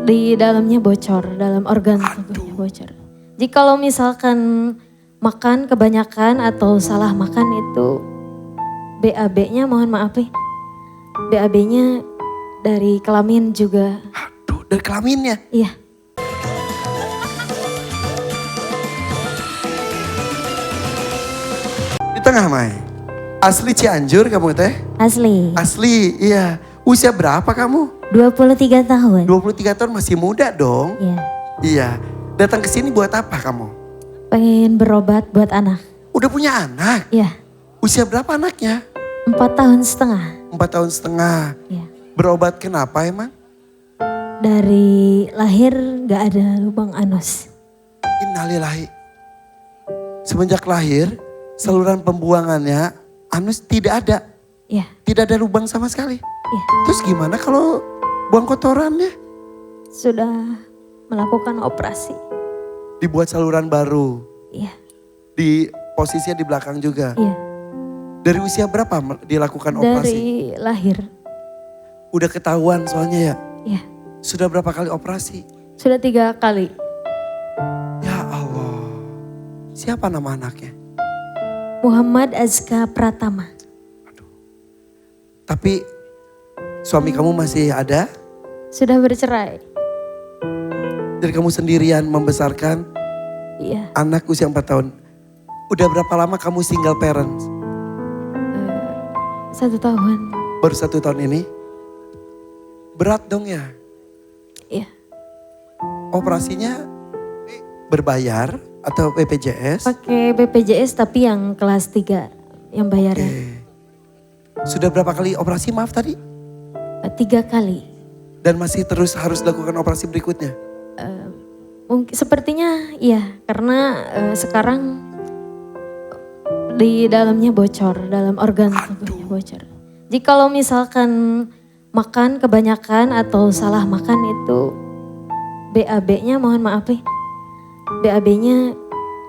di dalamnya bocor, dalam organ tubuhnya bocor. Jadi kalau misalkan makan kebanyakan atau salah makan itu BAB-nya mohon maaf nih. BAB-nya dari kelamin juga. Aduh, dari kelaminnya. Iya. Di tengah, Mai. Asli Cianjur kamu teh? Asli. Asli, iya. Usia berapa kamu? 23 tahun. 23 tahun masih muda dong. Iya. Iya. Datang ke sini buat apa kamu? Pengen berobat buat anak. Udah punya anak? Iya. Usia berapa anaknya? 4 tahun setengah. 4 tahun setengah. Iya. Berobat kenapa emang? Dari lahir gak ada lubang anus. Innalillahi. Semenjak lahir, saluran pembuangannya anus tidak ada. Iya. Tidak ada lubang sama sekali. Iya. Terus gimana kalau buang kotorannya? Sudah melakukan operasi. Dibuat saluran baru. Iya. Di posisinya di belakang juga. Iya. Dari usia berapa dilakukan operasi? Dari lahir. Udah ketahuan soalnya ya. Iya. Sudah berapa kali operasi? Sudah 3 kali. Ya Allah. Siapa nama anaknya? Muhammad Azka Pratama. Tapi suami kamu masih ada? Sudah bercerai. Jadi kamu sendirian membesarkan Iya. anak usia 4 tahun. Udah berapa lama kamu single parents? 1 tahun. Baru 1 tahun ini? Berat dong ya? Iya. Operasinya berbayar atau BPJS? Pakai BPJS tapi yang kelas 3 yang bayarnya. Oke. Sudah berapa kali operasi maaf tadi? 3 kali. Dan masih terus harus lakukan operasi berikutnya? Mungkin sepertinya iya karena sekarang di dalamnya bocor, dalam organ tubuhnya bocor. Jadi kalau misalkan makan kebanyakan atau salah makan itu BAB-nya mohon maaf nih. BAB-nya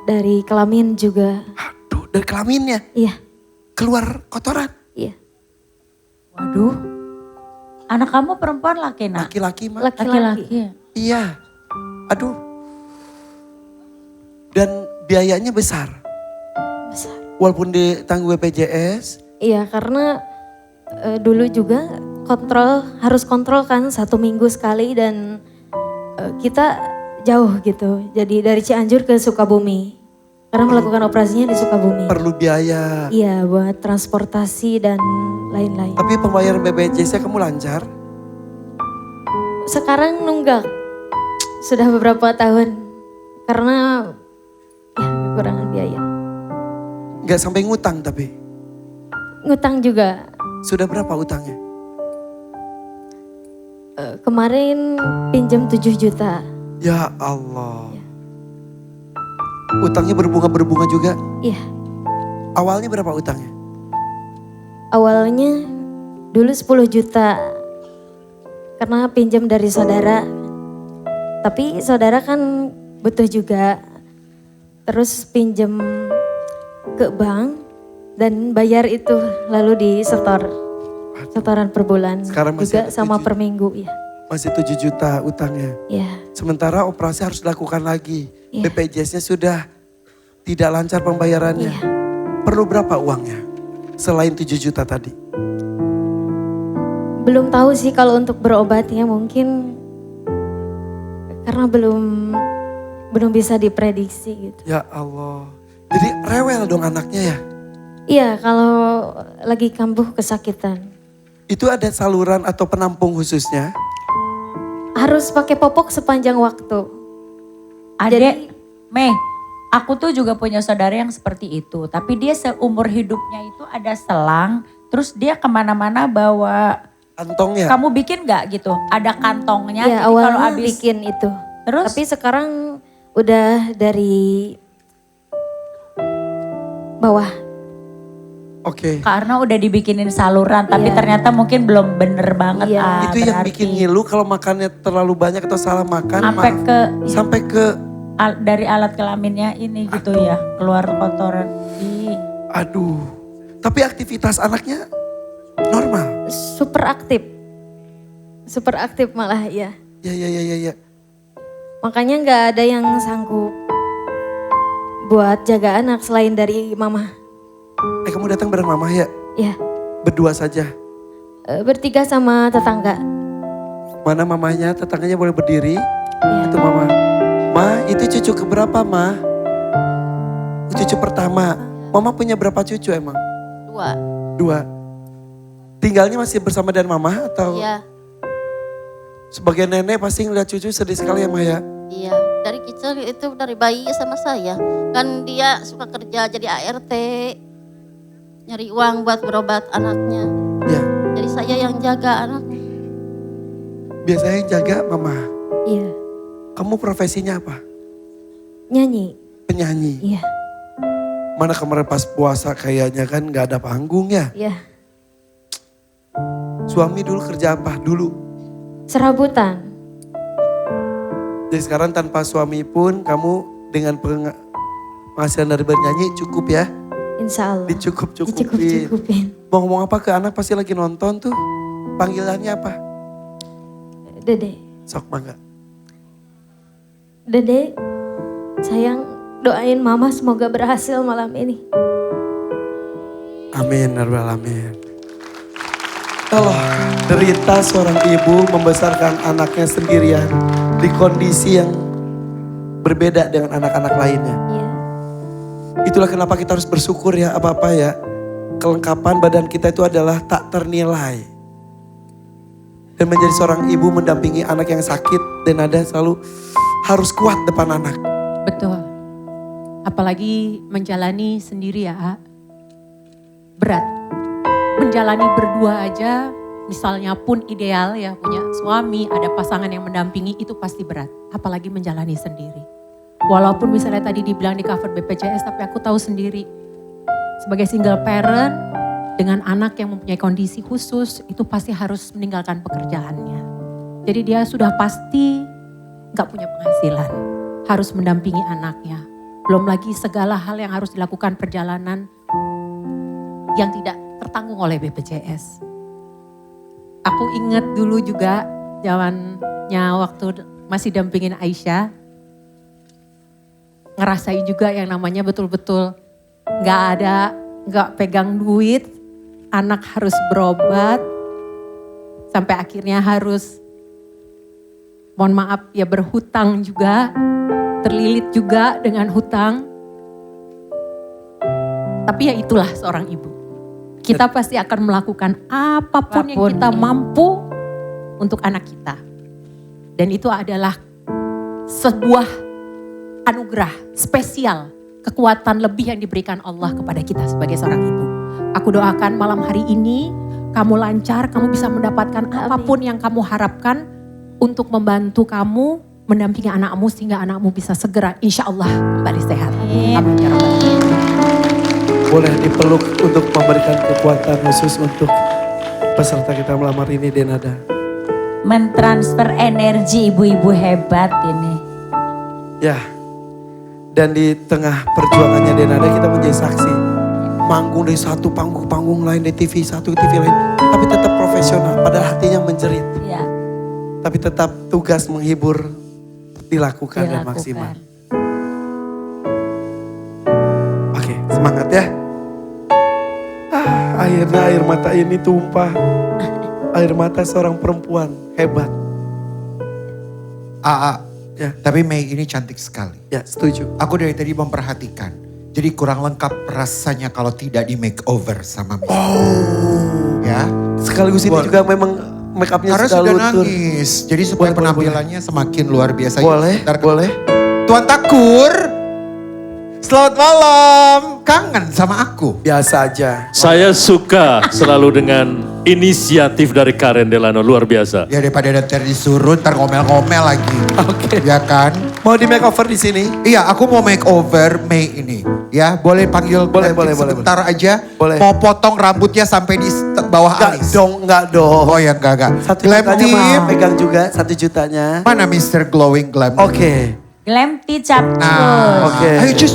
dari kelamin juga. Aduh, dari kelaminnya? Iya. Keluar kotoran? Iya. Waduh, anak kamu perempuan laki nak? Laki-laki mah? Laki-laki. Iya. Aduh. Dan biayanya besar? Besar. Walaupun ditanggung BPJS? Iya karena dulu juga harus kontrol kan 1 minggu sekali dan kita jauh gitu. Jadi dari Cianjur ke Sukabumi. Karena melakukan operasinya di Sukabumi. Perlu biaya. Iya buat transportasi dan lain-lain. Tapi pembayaran BPJS-nya kamu lancar? Sekarang nunggak. Sudah beberapa tahun. Karena ya kekurangan biaya. Gak sampai ngutang tapi? Ngutang juga. Sudah berapa utangnya? Kemarin pinjam 7 juta. Ya Allah. Utangnya berbunga-berbunga juga? Iya. Awalnya berapa utangnya? Awalnya dulu 10 juta. Karena pinjam dari saudara. Tapi saudara kan butuh juga. Terus pinjam ke bank dan bayar itu lalu disetor. Setoran per bulan. Sekarang masih juga ada sama 7. per minggu ya. Masih 7 juta utangnya. Ya, Sementara operasi harus dilakukan lagi. Iya. BPJS-nya sudah tidak lancar pembayarannya. iya. Perlu berapa uangnya? Selain 7 juta tadi. Belum tahu sih kalau untuk berobatnya mungkin karena belum bisa diprediksi gitu. Ya Allah. Jadi rewel dong anaknya ya? Iya kalau lagi kambuh kesakitan. Itu ada saluran atau penampung khususnya? Harus pakai popok sepanjang waktu. Adek, Mei, aku tuh juga punya saudara yang seperti itu. Tapi dia seumur hidupnya itu ada selang, terus dia kemana-mana bawa. Kantong ya? Kamu bikin gak gitu? Ada kantongnya, Iya jadi kalau awalnya habis. bikin itu. Terus? Tapi sekarang udah dari bawah. Oke. Karena udah dibikinin saluran, tapi Iya. ternyata mungkin belum bener banget. Iya. Itu yang berarti. bikin ngilu kalau makannya terlalu banyak atau salah makan. Sampai maaf. ke Sampai ke dari alat kelaminnya ini gitu ya, keluar kotoran. Ih. aduh. Tapi aktivitas anaknya normal. Super aktif. Super aktif malah ya. Ya. Makanya nggak ada yang sanggup buat jaga anak selain dari mama. Kamu datang bareng mama ya? Ya, Berdua saja? bertiga sama tetangga. Mana mamanya, tetangganya boleh berdiri? Ya. Itu mama. Ma, itu cucu keberapa ma? Cucu pertama. Mama punya berapa cucu emang? 2. Tinggalnya masih bersama dengan mama atau? Iya, Sebagai nenek pasti ngeliat cucu sedih sekali ya Maya. iya. Dari kecil itu dari bayi sama saya. Kan dia suka kerja jadi ART. Nyari uang buat berobat anaknya. Ya, Jadi saya yang jaga anaknya. biasanya yang jaga mama. Iya, Kamu profesinya apa? nyanyi. Penyanyi. Iya, Mana kemarin pas puasa kayaknya kan gak ada panggung ya. iya. Suami dulu kerja apa? Dulu. Serabutan. Jadi sekarang tanpa suami pun kamu dengan penghasilan dari bernyanyi cukup ya. Insya Allah. Dicukup-cukupin. Dicukup-cukupin. Mau ngomong apa ke anak pasti lagi nonton tuh. Panggilannya apa? Dede. Sok mangga. Dede, sayang doain mama semoga berhasil malam ini. Amin, ya rabbal alamin. Kalau derita seorang ibu membesarkan anaknya sendirian di kondisi yang berbeda dengan anak-anak lainnya. Iya. Itulah kenapa kita harus bersyukur ya apa-apa ya. Kelengkapan badan kita itu adalah tak ternilai. Dan menjadi seorang ibu mendampingi anak yang sakit dan ada selalu harus kuat depan anak. Betul. Apalagi menjalani sendiri ya, A. Berat. Menjalani berdua aja, misalnya pun ideal ya punya suami, ada pasangan yang mendampingi, itu pasti berat. Apalagi menjalani sendiri. Walaupun misalnya tadi dibilang di cover BPJS, tapi aku tahu sendiri. Sebagai single parent, dengan anak yang mempunyai kondisi khusus, itu pasti harus meninggalkan pekerjaannya. Jadi dia sudah pasti gak punya penghasilan. Harus mendampingi anaknya. Belum lagi segala hal yang harus dilakukan perjalanan yang tidak tertanggung oleh BPJS. Aku ingat dulu juga zamannya waktu masih dampingin Aisyah. Ngerasain juga yang namanya betul-betul gak pegang duit. Anak harus berobat. Sampai akhirnya harus, mohon maaf ya, berhutang juga. Terlilit juga dengan hutang. Tapi ya itulah seorang ibu. Kita pasti akan melakukan apapun yang kita mampu untuk anak kita. Dan itu adalah sebuah anugerah spesial, kekuatan lebih yang diberikan Allah kepada kita sebagai seorang ibu. Aku doakan malam hari ini kamu lancar, kamu bisa mendapatkan apapun yang kamu harapkan untuk membantu kamu mendampingi anakmu sehingga anakmu bisa segera insya Allah kembali sehat. Amin ya Rabbal alamin. Boleh dipeluk untuk memberikan kekuatan khusus untuk peserta kita melamar ini Denada. Mentransfer energi ibu-ibu hebat ini. Ya, dan di tengah perjuangannya Denada kita menjadi saksi. Manggung dari satu panggung lain, di TV satu TV lain. Tapi tetap profesional, padahal hatinya menjerit. Ya, Tapi tetap tugas menghibur dilakukan dan maksimal. Oke, semangat ya. Akhirnya air mata ini tumpah. Air mata seorang perempuan hebat. Ya. Tapi Mei ini cantik sekali. Ya, setuju. Aku dari tadi memperhatikan. Jadi kurang lengkap rasanya kalau tidak di makeover sama Miss. Oh. Ya. Sekaligus ini juga memang make upnya Karena sudah sudah luntur. nangis. Jadi supaya Boleh, penampilannya semakin luar biasa. Boleh, Sebentar, boleh. Tuan Takur. Selamat malam. Kangen sama aku. Biasa aja. Saya suka selalu dengan inisiatif dari Karen Delano, luar biasa. Ya daripada ntar disuruh ntar ngomel-ngomel lagi. Oke. Ya kan? Mau di makeover di sini? Iya, aku mau makeover Mei ini. Ya, boleh panggil Boleh, Glenn boleh, sebentar aja. Boleh. Mau potong rambutnya sampai di bawah alis. Enggak dong. Oh ya, enggak. 1 Glam jutanya Team. mah pegang juga 1 jutanya. Mana Mr. Glowing Glam? Oke. Glam tea capcus. Nah, Oke. ayo cus.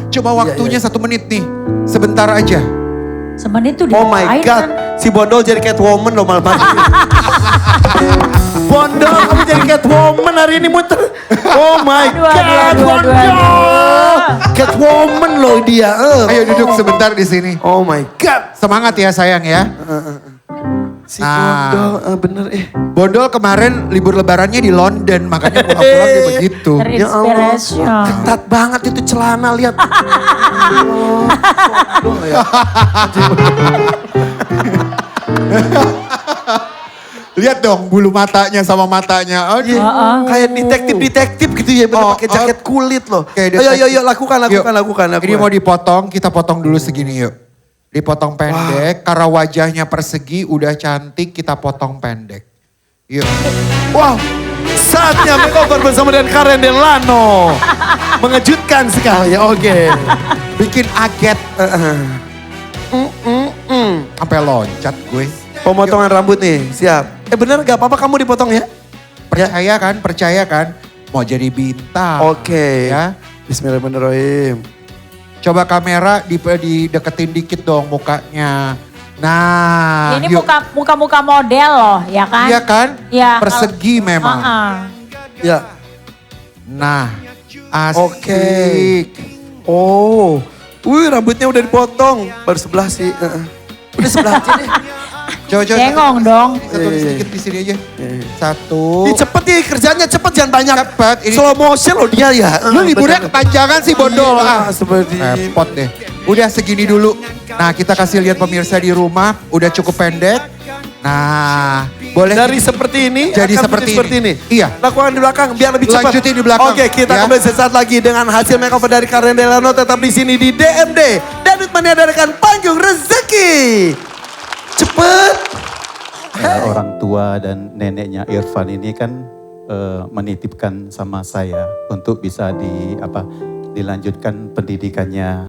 Coba waktunya 1 menit nih. Sebentar aja. Sebenarnya itu Oh my diapain God. kan? Si Bondol jadi Catwoman loh malam hari ini. Bondol, kamu jadi Catwoman hari ini muter. Oh my God, aduh. Bondol. Catwoman loh dia. Ayo duduk sebentar di sini. Oh my God. Semangat ya sayang ya. Si Bondol, bener Bondol kemarin libur lebarannya di London, makanya pulang-pulang dia begitu. Ya Allah, Terinspirasi. ketat banget itu celana, lihat. Lihat dong bulu matanya sama matanya. Aduh. Iya, kayak detektif gitu ya, bener Oh, pakai jaket kulit loh. Kayak Ayo, detektif. lakukan. Ini mau dipotong, kita potong dulu segini yuk. Dipotong pendek, karena wajahnya persegi, udah cantik, kita potong pendek. Yuk. Wow, saatnya makeover bersama dengan Karen Delano. Mengejutkan sekali, oke. Bikin aget. Sampai loncat gue. Pemotongan rambut nih, siap. Bener gak apa-apa kamu dipotong ya? Percaya kan? Mau jadi bintang. Oke. Ya. Bismillahirrahmanirrahim. Coba kamera dideketin dikit dong mukanya. Nah, Ini yuk. muka-muka model loh, ya kan? Iya kan? Iya. Persegi memang. Ya, Nah, asik. oke. Oh, rambutnya udah dipotong. Baru sebelah sih. Udah sebelah aja deh. Coba. Cengong dong. Satu sedikit di sini aja. Satu. Ih, cepet nih kerjanya, cepet jangan banyak. Cepet, ini- Slow motion loh dia ya. Lu liburnya Bener. kepanjangan sih Bondol. Iya, seperti Repot deh. Udah segini dulu. Nah kita kasih lihat pemirsa di rumah. Udah cukup pendek. Nah boleh. dari seperti ini Jadi akan seperti seperti ini. Iya. Lakukan di belakang biar lebih cepat. Lanjutin di belakang, Oke, kita ya. kembali sesaat lagi dengan hasil makeover dari Karen Delano, tetap di sini di DMD. Danut meniadakan panggung rezeki. Cepet. Orang tua dan neneknya Irfan ini kan menitipkan sama saya untuk bisa dilanjutkan pendidikannya